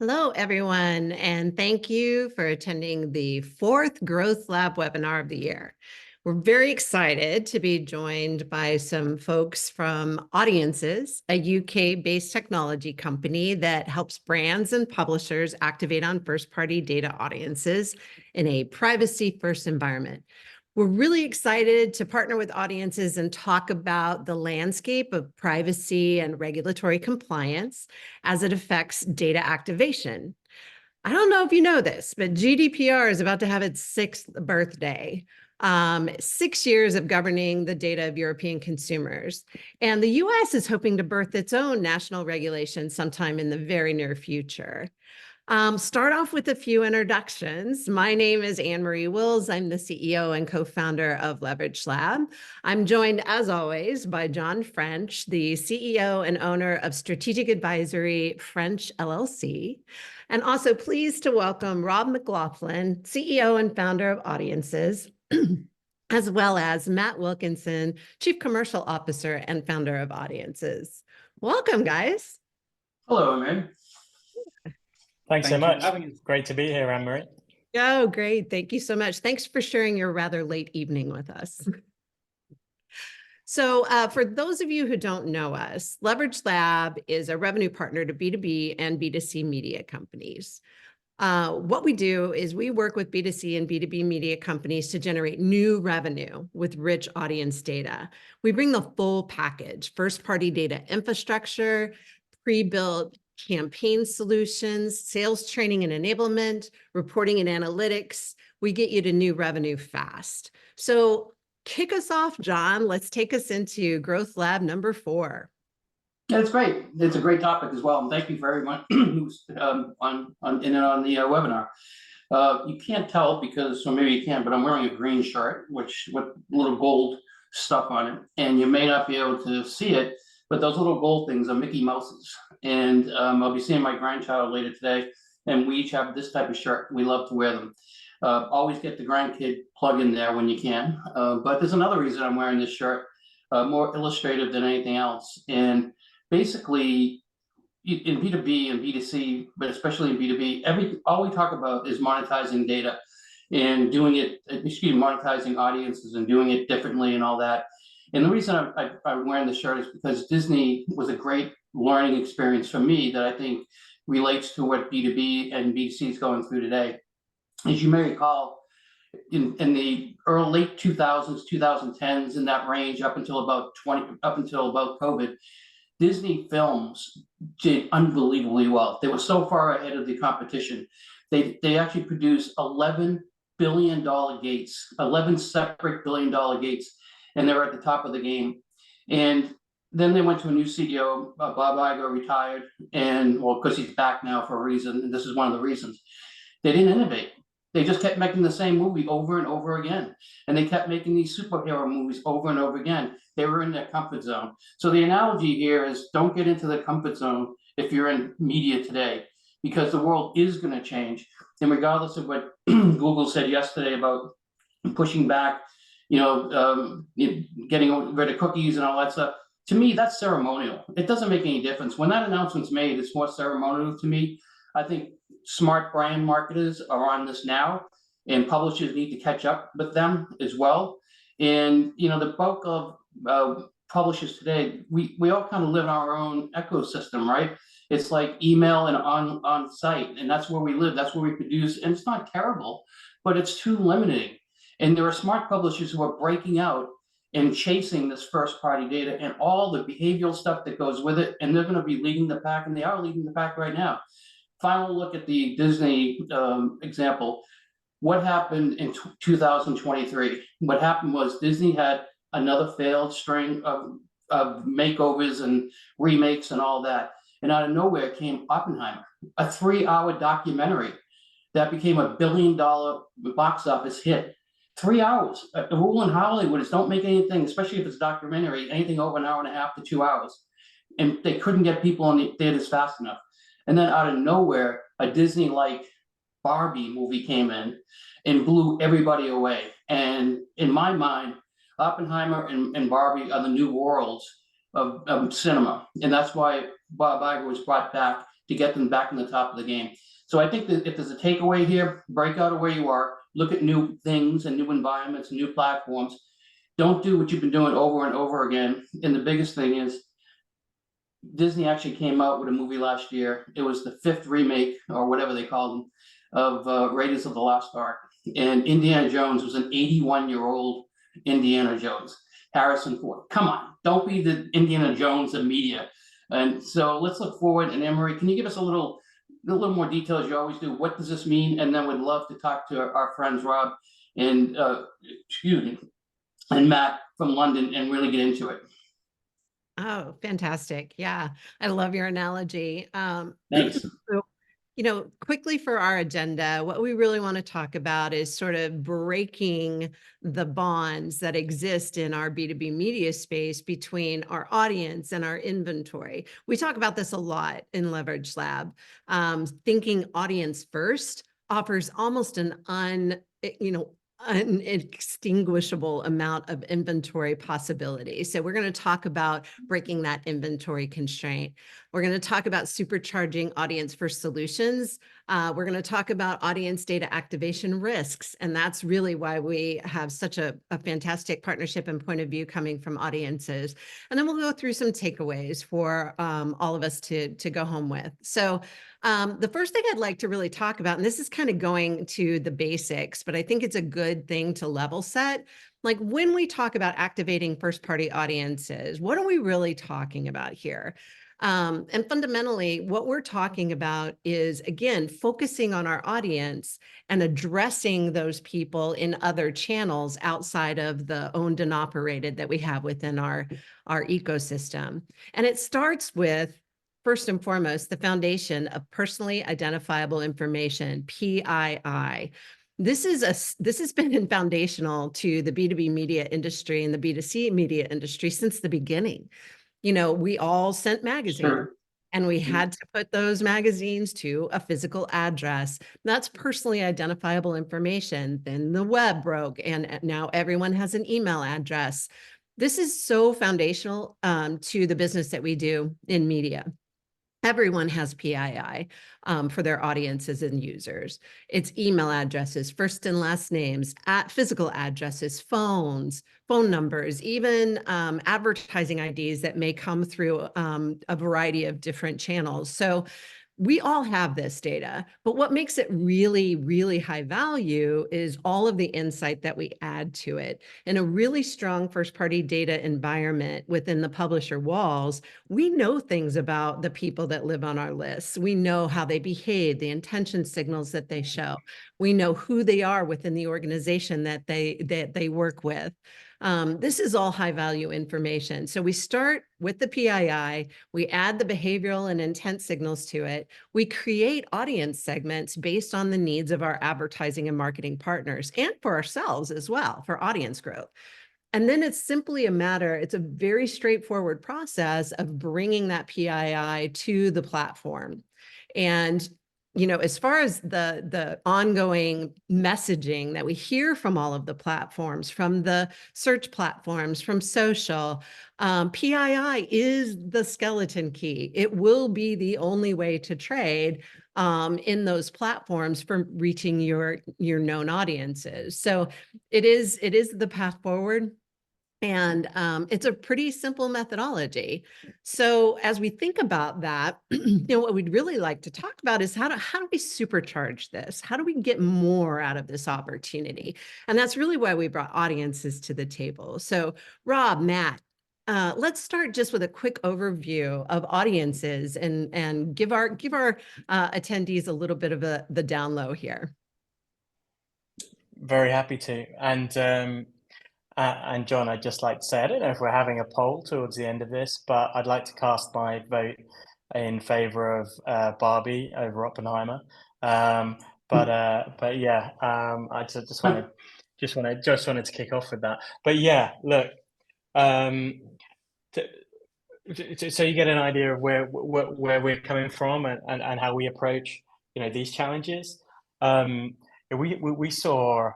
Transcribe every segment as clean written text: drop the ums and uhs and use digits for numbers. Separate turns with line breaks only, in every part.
Hello, everyone, and thank you for attending the fourth Growth Lab webinar of the year. We're very excited to be joined by some folks from Audiences, a UK-based technology company that helps brands and publishers activate on first-party data audiences in a privacy-first environment. We're really excited to partner with Audiences and talk about the landscape of privacy and regulatory compliance as it affects data activation. I don't know if you know this, but GDPR is about to have its sixth birthday. 6 years of governing the data of European consumers. And the US is hoping to birth its own national regulation sometime in the very near future. Start off with a few introductions. My name is Anne-Marie Wills. I'm the CEO and co-founder of Leverage Lab. I'm joined, as always, by John French, the CEO and owner of Strategic Advisory French LLC. And also pleased to welcome Rob McLaughlin, CEO and founder of Audiences, as well as Matt Wilkinson, Chief Commercial Officer and founder of Audiences. Welcome, guys.
Hello, Anne.
Thanks so much. It's great to be here, Anne-Marie.
Oh, great. Thank you so much. Thanks for sharing your rather late evening with us. So for those of you who don't know us, Leverage Lab is a revenue partner to B2B and B2C media companies. What we do is we work with B2C and B2B media companies to generate new revenue with rich audience data. We bring the full package: first-party data infrastructure, pre-built campaign solutions, sales training and enablement, reporting and analytics. We get you to new revenue fast. So kick us off, John. Let's take us into Growth Lab number 4.
That's great. It's a great topic as well. And thank you for everyone who's on the webinar. You can't tell because, or maybe you can, but I'm wearing a green shirt, which with little gold stuff on it. And you may not be able to see it, but those little gold things are Mickey Mouses. And I'll be seeing my grandchild later today, and we each have this type of shirt. We love to wear them. Always get the grandkid plug in there when you can. But there's another reason I'm wearing this shirt, more illustrative than anything else. And basically, in B2B and B2C, but especially in B2B, all we talk about is monetizing data and doing it, monetizing audiences and doing it differently and all that. And the reason I'm wearing the shirt is because Disney was a great learning experience for me that I think relates to what B2B and B2C is going through today. As you may recall, in the late 2000s, 2010s, in that range, up until about COVID, Disney films did unbelievably well. They were so far ahead of the competition. They actually produced $11 billion gates, 11 separate billion-dollar gates, and they were at the top of the game. And then they went to a new CEO, Bob Iger retired, and well, because he's back now for a reason, and this is one of the reasons. They didn't innovate. They just kept making the same movie over and over again. And they kept making these superhero movies over and over again. They were in their comfort zone. So the analogy here is don't get into the comfort zone if you're in media today, because the world is going to change. And regardless of what Google said yesterday about pushing back, getting rid of cookies and all that stuff, to me, that's ceremonial. It doesn't make any difference. When that announcement's made, it's more ceremonial to me. I think smart brand marketers are on this now, and publishers need to catch up with them as well. And the bulk of publishers today, we all kind of live in our own ecosystem, right? It's like email and on site, and that's where we live. That's where we produce, and it's not terrible, but it's too limiting. And there are smart publishers who are breaking out and chasing this first-party data and all the behavioral stuff that goes with it, and they're going to be leading the pack, and they are leading the pack right now. Final look at the Disney example. What happened in 2023? What happened was Disney had another failed string of makeovers and remakes and all that. And out of nowhere came Oppenheimer, a 3-hour documentary that became a $1 billion box office hit. 3 hours. The rule in Hollywood is don't make anything, especially if it's a documentary, anything over an hour and a half to 2 hours. And they couldn't get people in the theaters fast enough. And then out of nowhere, a Disney-like Barbie movie came in and blew everybody away. And in my mind, Oppenheimer and Barbie are the new worlds of cinema. And that's why Bob Iger was brought back to get them back in the top of the game. So I think that if there's a takeaway here, break out of where you are, look at new things and new environments, new platforms. Don't do what you've been doing over and over again. And the biggest thing is Disney actually came out with a movie last year. It was the 5th remake, or whatever they called them, of Raiders of the Lost Ark. And Indiana Jones was an 81-year-old Indiana Jones. Harrison Ford. Come on, don't be the Indiana Jones of media. And so let's look forward. And Emery, can you give us a little more detail, as you always do? What does this mean? And then we'd love to talk to our friends Rob and and Matt from London and really get into it.
Oh, fantastic. Yeah, I love your analogy.
Thanks.
So, quickly for our agenda, what we really want to talk about is sort of breaking the bonds that exist in our B2B media space between our audience and our inventory. We talk about this a lot in Leverage Lab. Thinking audience first offers almost an unextinguishable amount of inventory possibility. So we're going to talk about breaking that inventory constraint. We're going to talk about supercharging audience first solutions. We're going to talk about audience data activation risks. And that's really why we have such a fantastic partnership and point of view coming from audiences. And then we'll go through some takeaways for all of us to go home with. So the first thing I'd like to really talk about, and this is kind of going to the basics, but I think it's a good thing to level set. Like when we talk about activating first party audiences, what are we really talking about here? And fundamentally, what we're talking about is, again, focusing on our audience and addressing those people in other channels outside of the owned and operated that we have within our ecosystem. And it starts with, first and foremost, the foundation of personally identifiable information, PII. This has been foundational to the B2B media industry and the B2C media industry since the beginning. We all sent magazines. Sure. And we had to put those magazines to a physical address. That's personally identifiable information. Then the web broke, and now everyone has an email address. This is so foundational to the business that we do in media. Everyone has PII for their audiences and users. It's email addresses, first and last names, physical addresses, phone numbers, even advertising IDs that may come through a variety of different channels. So we all have this data, but what makes it really, really high value is all of the insight that we add to it. In a really strong first-party data environment within the publisher walls, we know things about the people that live on our lists. We know how they behave, the intention signals that they show. We know who they are within the organization that they work with. This is all high value information. So we start with the PII, we add the behavioral and intent signals to it. We create audience segments based on the needs of our advertising and marketing partners and for ourselves as well, for audience growth. And then it's simply it's a very straightforward process of bringing that PII to the platform. And as far as the ongoing messaging that we hear from all of the platforms, from the search platforms, from social, PII is the skeleton key. It will be the only way to trade in those platforms for reaching your known audiences. So it is the path forward. And it's a pretty simple methodology. So as we think about that, what we'd really like to talk about is how do we supercharge this? How do we get more out of this opportunity? And that's really why we brought audiences to the table. So Rob, Matt, let's start just with a quick overview of audiences and give our attendees a little bit of the down low here.
Very happy to. And John, I'd just like to say, I don't know if we're having a poll towards the end of this, but I'd like to cast my vote in favor of Barbie over Oppenheimer. But yeah, I just wanted to kick off with that. But yeah, look, so you get an idea of where we're coming from and how we approach these challenges. We saw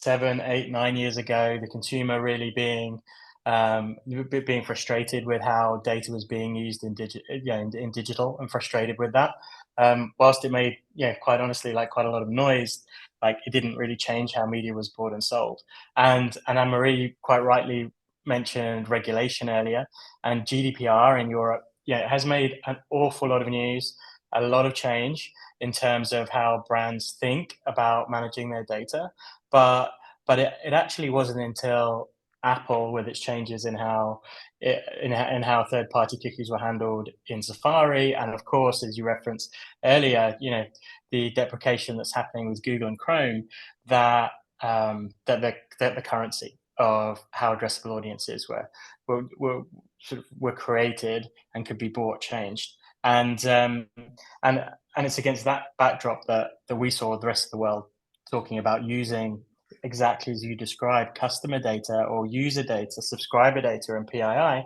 7, 8, 9 years ago, the consumer really being being frustrated with how data was being used in digital, and frustrated with that. Whilst it made, quite honestly, like quite a lot of noise, like it didn't really change how media was bought and sold. And Anne-Marie quite rightly mentioned regulation earlier, and GDPR in Europe, it has made an awful lot of news, a lot of change in terms of how brands think about managing their data. But it actually wasn't until Apple, with its changes in how in how third-party cookies were handled in Safari, and of course, as you referenced earlier, the deprecation that's happening with Google and Chrome, that that the currency of how addressable audiences were created and could be bought changed. And it's against that backdrop that we saw the rest of the world talking about using, exactly as you described, customer data or user data, subscriber data, and PII,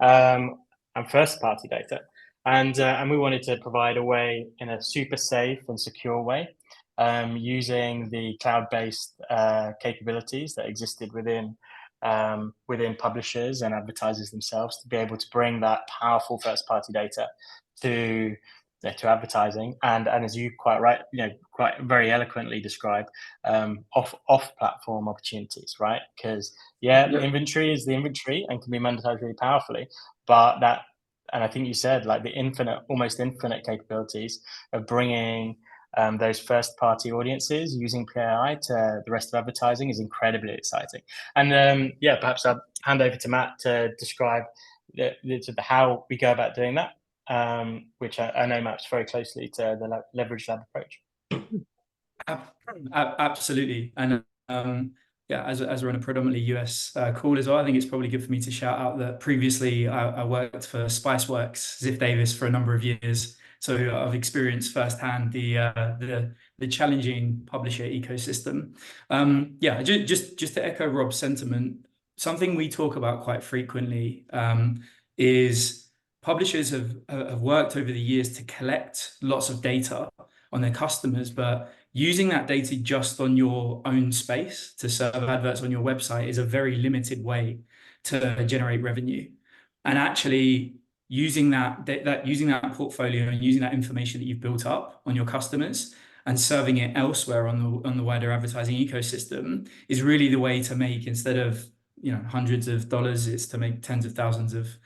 and first-party data. And we wanted to provide a way, in a super safe and secure way, using the cloud-based capabilities that existed within publishers and advertisers themselves, to be able to bring that powerful first-party data to advertising, and as you quite very eloquently describe, off platform opportunities, right? Because the inventory is the inventory and can be monetized really powerfully, but that, and I think you said, like, the almost infinite capabilities of bringing those first party audiences using PAI to the rest of advertising is incredibly exciting. And perhaps I'll hand over to Matt to describe how we go about doing that, which I know maps very closely to the Leverage Lab approach.
Absolutely. And as we're on a predominantly US call as well, I think it's probably good for me to shout out that previously I worked for Spiceworks, Ziff Davis, for a number of years. So I've experienced firsthand the challenging publisher ecosystem. Just to echo Rob's sentiment, something we talk about quite frequently is publishers have worked over the years to collect lots of data on their customers, but using that data just on your own space to serve adverts on your website is a very limited way to generate revenue. And actually using that portfolio and using that information that you've built up on your customers and serving it elsewhere on the wider advertising ecosystem is really the way to make, instead of hundreds of dollars, it's to make tens of thousands of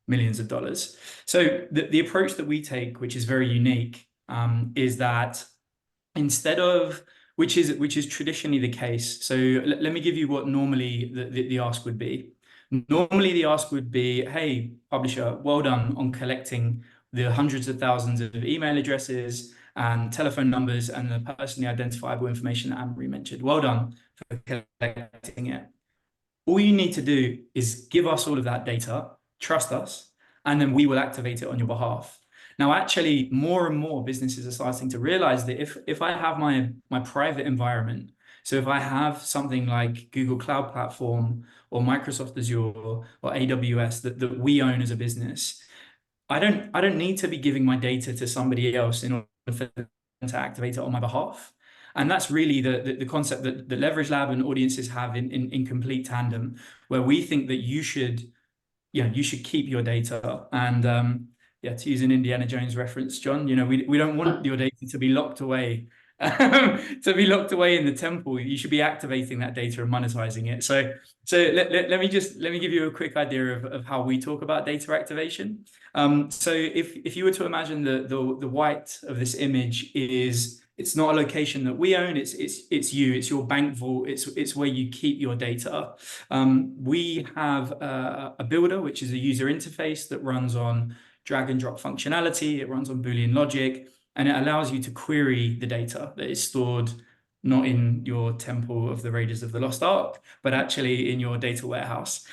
millions of dollars. So the approach that we take, which is very unique, is that instead of, which is traditionally the case. So let me give you what normally the ask would be. Normally the ask would be, hey, publisher, well done on collecting the hundreds of thousands of email addresses and telephone numbers and the personally identifiable information that Anne-Marie mentioned. Well done for collecting it. All you need to do is give us all of that data, trust us, and then we will activate it on your behalf. Now, actually, more and more businesses are starting to realize that if I have my private environment, so if I have something like Google Cloud Platform or Microsoft Azure or AWS that we own as a business, I don't need to be giving my data to somebody else in order for them to activate it on my behalf. And that's really the concept that the Leverage Lab and audiences have in complete tandem, where we think that you should keep your data. And to use an Indiana Jones reference, John, we don't want your data to be locked away in the temple. You should be activating that data and monetizing it. So let me give you a quick idea of how we talk about data activation. So if you were to imagine the white of this image it's not a location that we own, it's your bank vault, it's where you keep your data. We have a builder, which is a user interface that runs on drag and drop functionality. It runs on Boolean logic, and it allows you to query the data that is stored not in your temple of the Raiders of the Lost Ark, but actually in your data warehouse.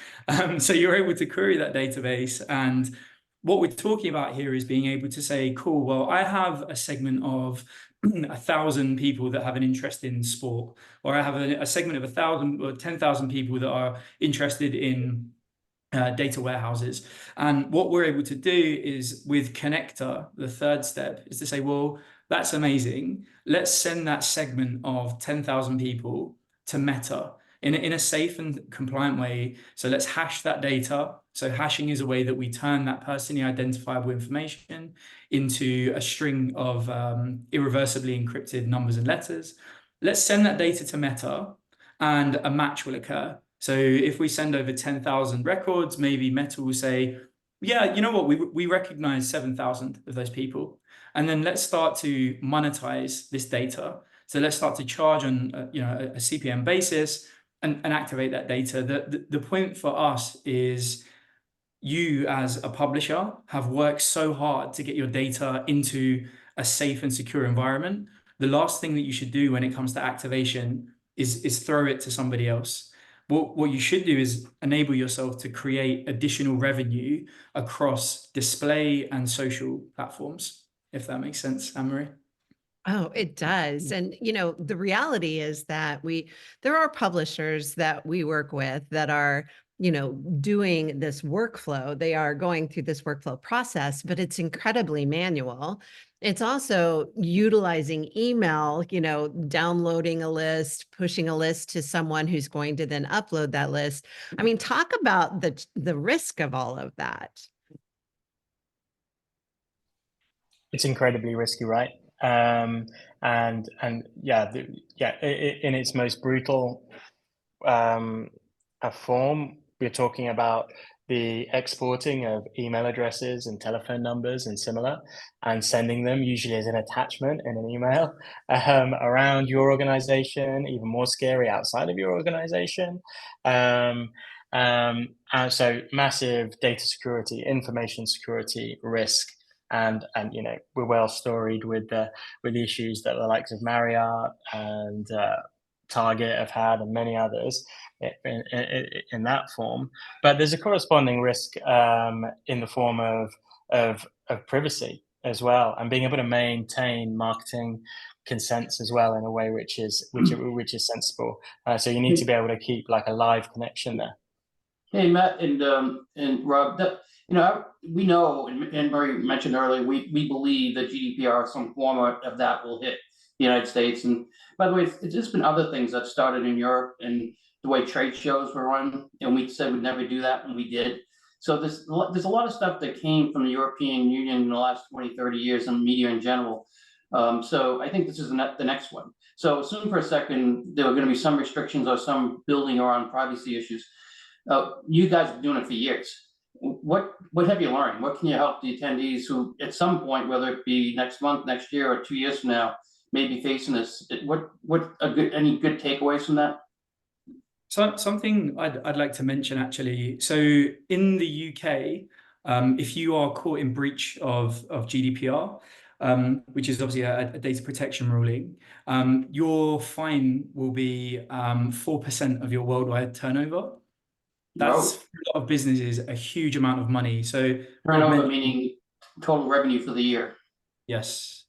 So you're able to query that database. And what we're talking about here is being able to say, cool, well, I have a segment of 1,000 people that have an interest in sport, or I have a segment of 1,000 or 10,000 people that are interested in data warehouses. And what we're able to do is, with Connector, the third step is to say, well, that's amazing. Let's send that segment of 10,000 people to Meta in a safe and compliant way. So let's hash that data. So hashing is a way that we turn that personally identifiable information into a string of irreversibly encrypted numbers and letters. Let's send that data to Meta, and a match will occur. So if we send over 10,000 records, maybe Meta will say, yeah, you know what, we recognize 7,000 of those people. And then let's start to monetize this data. So let's start to charge on a CPM basis and activate that data. The point for us is, you as a publisher have worked so hard to get your data into a safe and secure environment. The last thing that you should do when it comes to activation is throw it to somebody else. What you should do is enable yourself to create additional revenue across display and social platforms, if that makes sense, Anne-Marie.
Oh, it does. And, the reality is that there are publishers that we work with that are, doing this workflow. They are going through this workflow process, but it's incredibly manual. It's also utilizing email, downloading a list, pushing a list to someone who's going to then upload that list. I mean, talk about the risk of all of that.
It's incredibly risky, right? And yeah, in its most brutal form, we're talking about the exporting of email addresses and telephone numbers and similar, and sending them usually as an attachment in an email around your organization, even more scary outside of your organization. And so massive data security, information security risk. And we're well storied with the issues that the likes of Marriott and Target have had, and many others in that form. But there's a corresponding risk in the form of privacy as well, and being able to maintain marketing consents as well in a way which is sensible. So you need to be able to keep like a live connection there.
Hey, Matt and Rob, we know, and Murray mentioned earlier, we believe that GDPR, some form of that, will hit the United States. And by the way, it's just been other things that started in Europe, and the way trade shows were run, and we said we'd never do that, and we did. So there's a lot of stuff that came from the European Union in the last 20, 30 years in media in general. So I think this is the next one. So assume for a second there are going to be some restrictions or some building around privacy issues. You guys have been doing it for years. What have you learned? What can you help the attendees who, at some point, whether it be next month, next year, or 2 years from now, may be facing this? Any good takeaways from that?
So something I'd like to mention, actually. So in the UK, if you are caught in breach of GDPR, which is obviously a data protection ruling, your fine will be 4% of your worldwide turnover. That's for a lot of businesses a huge amount of money. So
turnover meaning total revenue for the year.
Yes.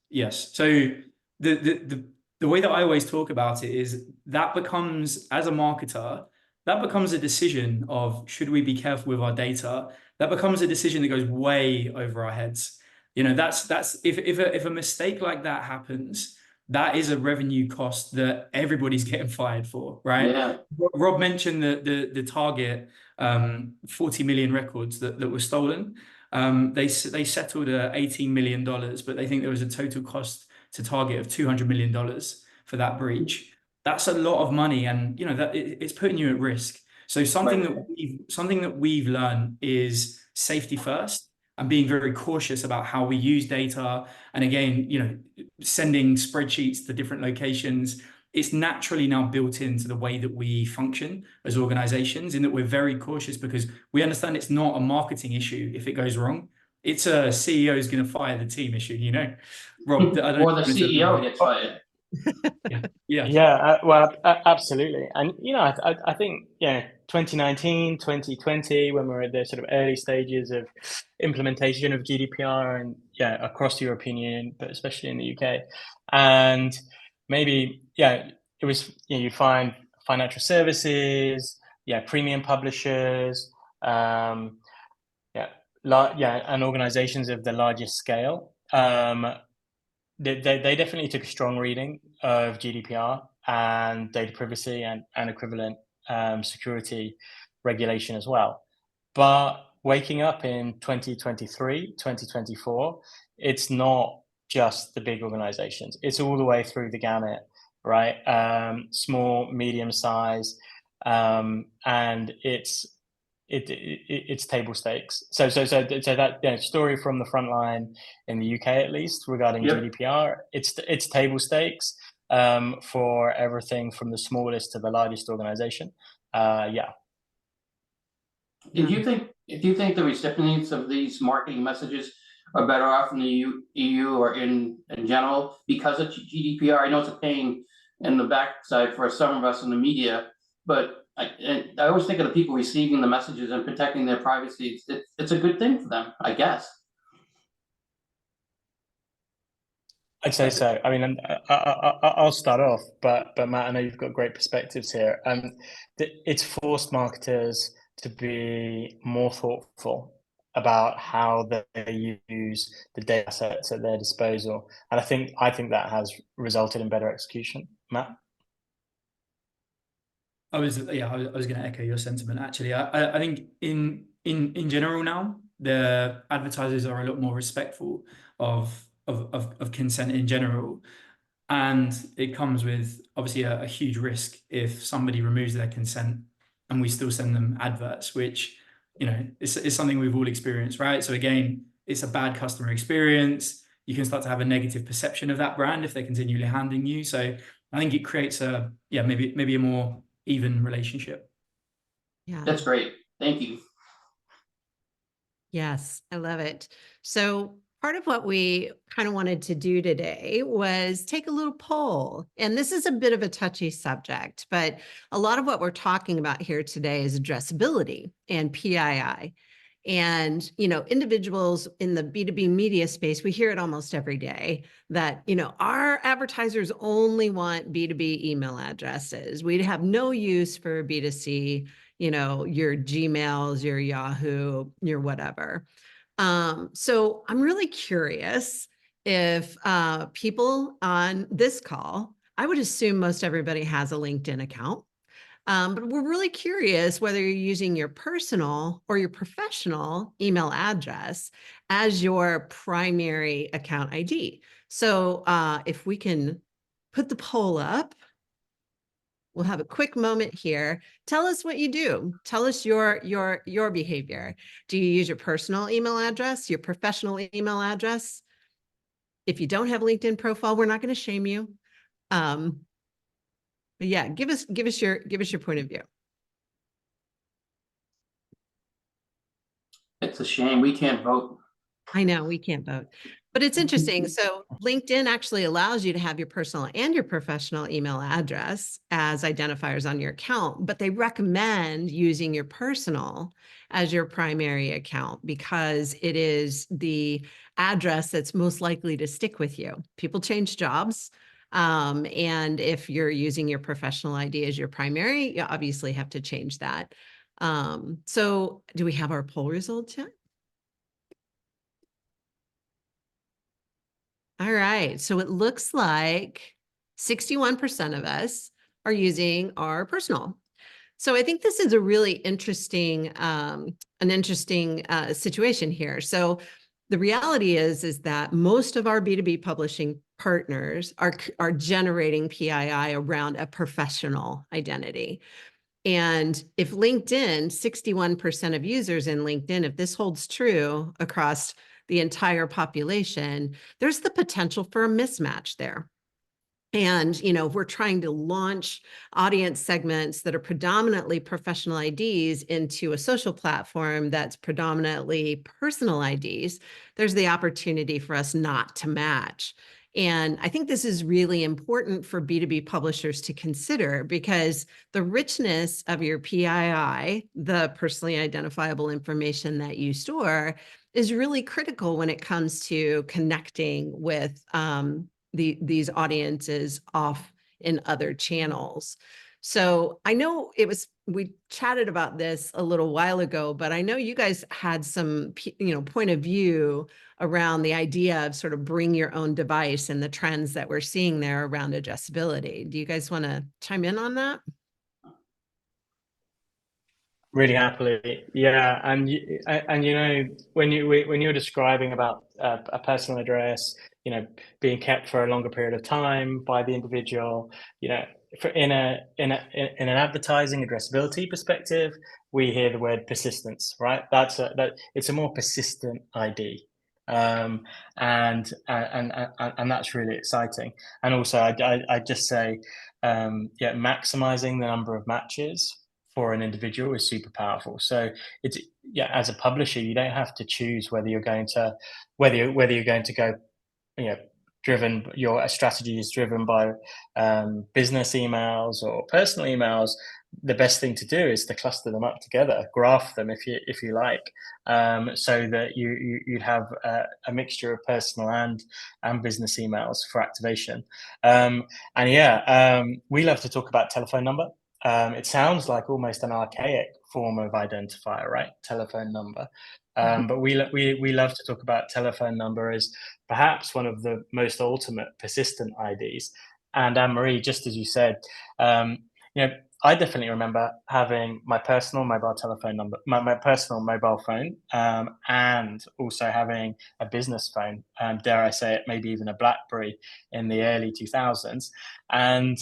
So the way that I always talk about it is that becomes, as a marketer, that becomes a decision of, should we be careful with our data? That becomes a decision that goes way over our heads. That's if a mistake like that happens, that is a revenue cost that everybody's getting fired for, right?
Yeah.
Rob mentioned the Target 40 million records that were stolen. They settled $18 million, but they think there was a total cost to Target of $200 million for that breach. That's a lot of money, and that it's putting you at risk. So something that we've learned is safety first, and being very cautious about how we use data. And again, sending spreadsheets to different locations. It's naturally now built into the way that we function as organizations, in that we're very cautious because we understand it's not a marketing issue if it goes wrong. It's a CEO is going to fire the team issue, Rob.
Or the CEO gets fired.
Yeah, well, absolutely. And, I think, 2019, 2020, when we're at the sort of early stages of implementation of GDPR and across the European Union, but especially in the UK. And maybe, it was, you find financial services, premium publishers, and organizations of the largest scale. They definitely took a strong reading of GDPR and data privacy and equivalent security regulation as well. But waking up in 2023, 2024, it's not just the big organizations. It's all the way through the gamut, right? Small, medium size, and it's table stakes. So that story from the front line in the UK, at least, regarding
Yep.
GDPR, it's table stakes for everything from the smallest to the largest organization. Yeah.
Do you think the recipients of these marketing messages are better off in the EU or in general because of GDPR? I know it's a pain in the backside for some of us in the media, but I always think of the people receiving the messages and protecting their privacy. It's a good thing for them, I guess.
I'd say so. I mean, I'll start off, but Matt, I know you've got great perspectives here. It's forced marketers to be more thoughtful about how they use the data sets at their disposal, and I think that has resulted in better execution. Matt?
I was going to echo your sentiment. Actually, I think in general now, the advertisers are a lot more respectful of consent in general, and it comes with obviously a huge risk if somebody removes their consent and we still send them adverts, which is something we've all experienced, right? So again, it's a bad customer experience. You can start to have a negative perception of that brand if they're continually handing you. So I think it creates maybe a more even relationship.
Yeah.
That's great. Thank you.
Yes, I love it. So part of what we kind of wanted to do today was take a little poll. And this is a bit of a touchy subject, but a lot of what we're talking about here today is addressability and PII. And, individuals in the B2B media space, we hear it almost every day that, our advertisers only want B2B email addresses. We have no use for B2C, your Gmails, your Yahoo, your whatever. So I'm really curious if people on this call, I would assume most everybody has a LinkedIn account. But we're really curious whether you're using your personal or your professional email address as your primary account ID. So if we can put the poll up, we'll have a quick moment here. Tell us what you do. Tell us your behavior. Do you use your personal email address, your professional email address? If you don't have a LinkedIn profile, we're not going to shame you. But yeah, give us your point of view.
It's a shame we can't vote.
I know we can't vote, but it's interesting. So LinkedIn actually allows you to have your personal and your professional email address as identifiers on your account, but they recommend using your personal as your primary account because it is the address that's most likely to stick with you. People change jobs. And if you're using your professional ID as your primary, you obviously have to change that. So do we have our poll results yet? All right. So it looks like 61% of us are using our personal. So I think this is a really interesting, situation here. So the reality is that most of our B2B publishing partners are generating PII around a professional identity. And if LinkedIn, 61% of users in LinkedIn, if this holds true across the entire population, there's the potential for a mismatch there. And, if we're trying to launch audience segments that are predominantly professional IDs into a social platform that's predominantly personal IDs, there's the opportunity for us not to match. And I think this is really important for B2B publishers to consider because the richness of your PII, the personally identifiable information that you store, is really critical when it comes to connecting with these audiences off in other channels. So I know we chatted about this a little while ago, but I know you guys had some, point of view around the idea of sort of bring your own device and the trends that we're seeing there around addressability. Do you guys want to chime in on that?
Really happily, yeah. And you know, when you're describing about a personal address, you know, being kept for a longer period of time by the individual, you know, for in an advertising addressability perspective, we hear the word persistence, right? That it's a more persistent ID, and that's really exciting. And also, I just say, yeah, maximizing the number of matches for an individual is super powerful. So it's, yeah, as a publisher, you don't have to choose whether you're going to whether you're going to go, you know, driven, your strategy is driven by business emails or personal emails. The best thing to do is to cluster them up together, graph them if you like, so that you'd have a mixture of personal and business emails for activation. And yeah, we love to talk about telephone number. It sounds like almost an archaic form of identifier, right? Telephone number. But we love to talk about telephone number as perhaps one of the most ultimate persistent IDs. And Anne-Marie, just as you said, you know, I definitely remember having my personal mobile telephone number, my personal mobile phone, and also having a business phone, dare I say it, maybe even a BlackBerry in the early 2000s. And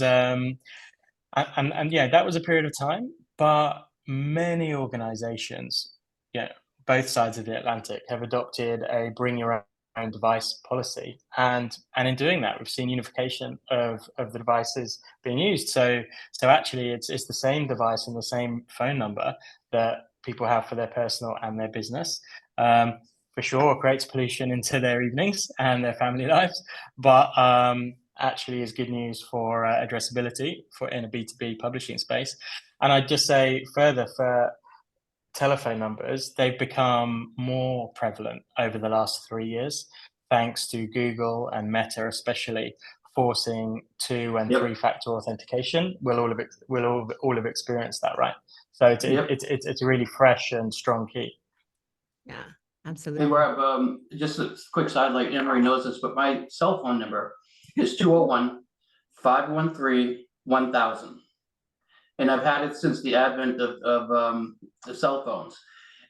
yeah, that was a period of time, but many organizations, yeah, both sides of the Atlantic have adopted a bring your own device policy. And in doing that, we've seen unification of the devices being used. So actually it's the same device and the same phone number that people have for their personal and their business. For sure, it creates pollution into their evenings and their family lives, but actually is good news for addressability for in a B2B publishing space. And I'd just say further, for telephone numbers, they've become more prevalent over the last 3 years, thanks to Google and Meta, especially forcing 2 and 3-factor authentication. We'll all have experienced that, right? So it's a really fresh and strong key.
Yeah,
Hey,
absolutely.
Rob, just a quick sidelight, Emery knows this, but my cell phone number is 201-513-1000. And I've had it since the advent of the cell phones.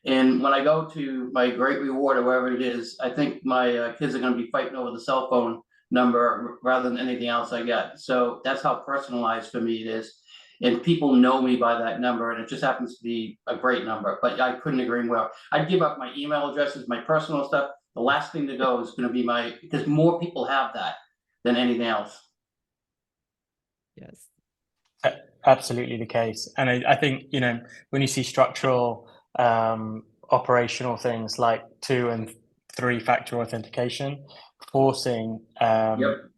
And when I go to my Great Reward or wherever it is, I think my kids are going to be fighting over the cell phone number rather than anything else I get. So that's how personalized for me it is. And people know me by that number, and it just happens to be a great number. But I couldn't agree more. I'd give up my email addresses, my personal stuff. The last thing to go is going to be because more people have that than anything else.
Yes.
Absolutely the case. And I think, you know, when you see structural operational things like 2 and 3-factor authentication, forcing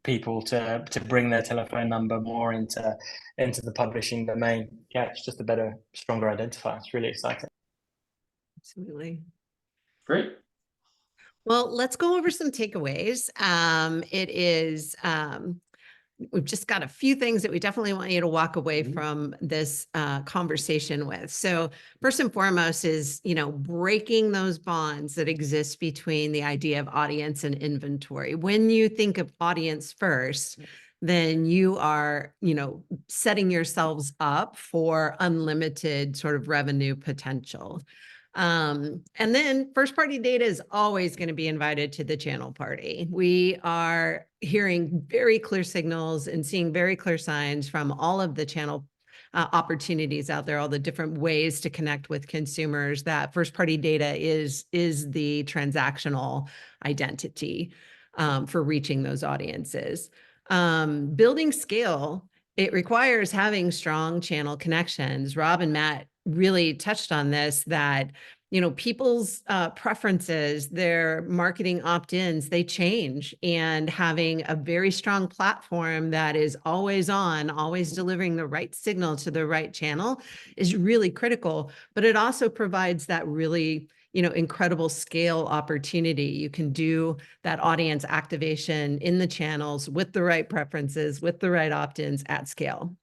people to bring their telephone number more into the publishing domain, yeah, it's just a better, stronger identifier. It's really exciting.
Absolutely.
Great.
Well, let's go over some takeaways. It is we've just got a few things that we definitely want you to walk away from this conversation with. So first and foremost is, you know, breaking those bonds that exist between the idea of audience and inventory. When you think of audience first, then you are, you know, setting yourselves up for unlimited sort of revenue potential. And then first party data is always going to be invited to the channel party. We are hearing very clear signals and seeing very clear signs from all of the channel opportunities out there, all the different ways to connect with consumers, that first party data is the transactional identity for reaching those audiences. Building scale, it requires having strong channel connections. Rob and Matt really touched on this, that, you know, people's preferences, their marketing opt-ins, they change, and having a very strong platform that is always on, always delivering the right signal to the right channel is really critical. But it also provides that really, you know, incredible scale opportunity. You can do that audience activation in the channels with the right preferences, with the right opt-ins at scale.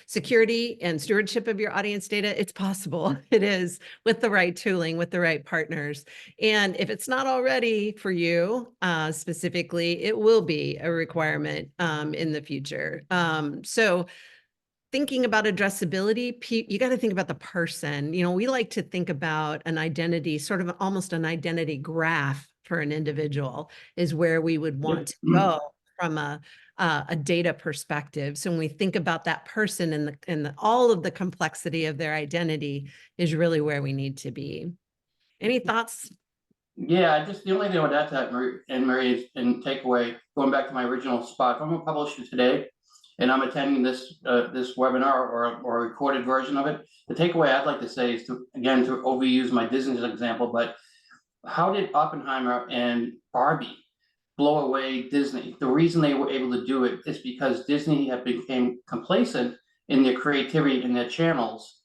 Security and stewardship of your audience data, it's possible. It is, with the right tooling, with the right partners. And if it's not already for you specifically, it will be a requirement in the future. So thinking about addressability, you got to think about the person. You know, we like to think about an identity, sort of almost an identity graph for an individual is where we would want to go from a data perspective. So when we think about that person and all of the complexity of their identity is really where we need to be. Any thoughts?
Yeah, just the only thing I would add to that, Marie, and takeaway, going back to my original spot, if I'm a publisher today and I'm attending this this webinar or a recorded version of it, the takeaway I'd like to say is to, again, to overuse my Disney example, but how did Oppenheimer and Barbie blow away Disney? The reason they were able to do it is because Disney had became complacent in their creativity in their channels.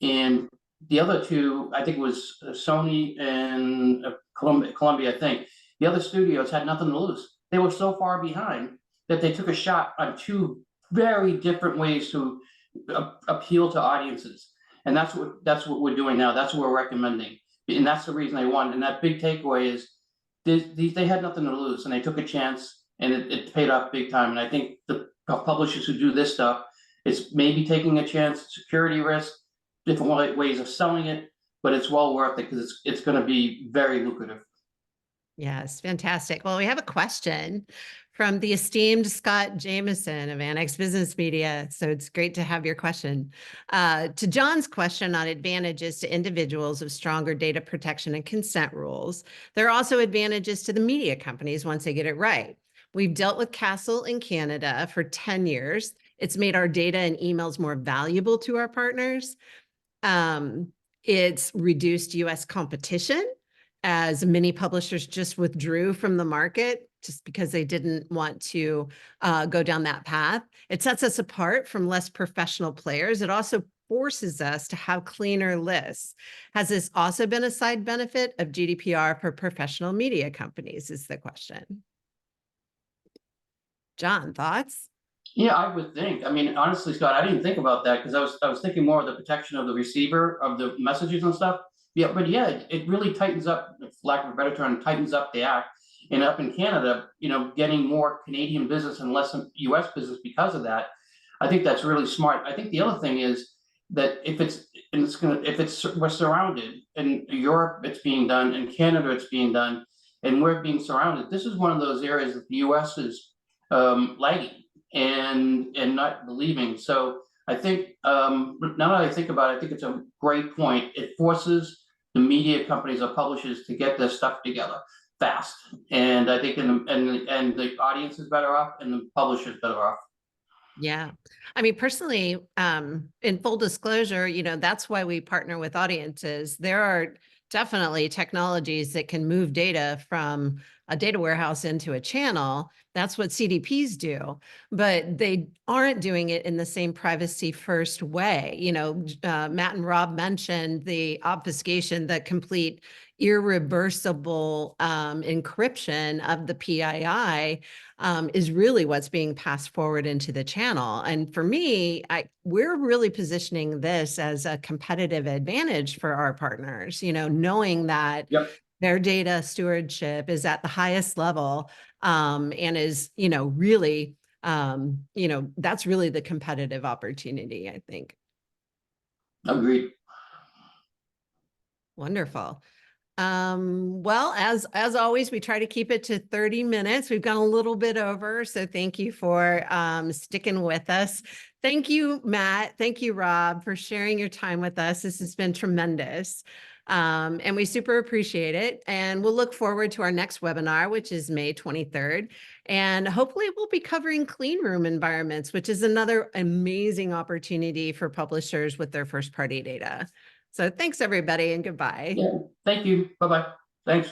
And the other two, I think it was Sony and Columbia, I think. The other studios had nothing to lose. They were so far behind that they took a shot on two very different ways to appeal to audiences. And that's what we're doing now. That's what we're recommending. And that's the reason they won. And that big takeaway is they had nothing to lose and they took a chance and it paid off big time. And I think the publishers who do this stuff, it's maybe taking a chance, security risk, different ways of selling it, but it's well worth it because it's going to be very lucrative.
Yes, fantastic. Well, we have a question from the esteemed Scott Jameson of Annex Business Media. So it's great to have your question. To John's question on advantages to individuals of stronger data protection and consent rules, there are also advantages to the media companies once they get it right. We've dealt with Castle in Canada for 10 years. It's made our data and emails more valuable to our partners. It's reduced US competition as many publishers just withdrew from the market just because they didn't want to go down that path. It sets us apart from less professional players. It also forces us to have cleaner lists. Has this also been a side benefit of GDPR for professional media companies is the question. John, thoughts?
Yeah, I would think. I mean, honestly, Scott, I didn't think about that because I was thinking more of the protection of the receiver of the messages and stuff. Yeah, but yeah, it really tightens up, for lack of a better term, tightens up the act. And up in Canada, you know, getting more Canadian business and less US business because of that. I think that's really smart. I think the other thing is that if we're surrounded in Europe, it's being done, in Canada, it's being done, and we're being surrounded. This is one of those areas that the US is lagging and not believing. So I think now that I think about it, I think it's a great point. It forces the media companies or publishers to get their stuff together fast, and I think and the audience is better off and the publisher is better off.
Yeah. I mean, personally, in full disclosure, you know, that's why we partner with audiences. There are definitely technologies that can move data from a data warehouse into a channel. That's what CDPs do, but they aren't doing it in the same privacy first way. You know, Matt and Rob mentioned the obfuscation, the complete irreversible encryption of the PII is really what's being passed forward into the channel. And for me, we're really positioning this as a competitive advantage for our partners, you know, knowing that their data stewardship is at the highest level and is, you know, really, you know, that's really the competitive opportunity, I think.
Agreed.
Wonderful. Well, as always, we try to keep it to 30 minutes. We've gone a little bit over, so thank you for sticking with us. Thank you, Matt. Thank you, Rob, for sharing your time with us. This has been tremendous. And we super appreciate it. And we'll look forward to our next webinar, which is May 23rd. And hopefully we'll be covering clean room environments, which is another amazing opportunity for publishers with their first party data. So thanks, everybody, and goodbye.
Yeah, thank you. Bye-bye. Thanks.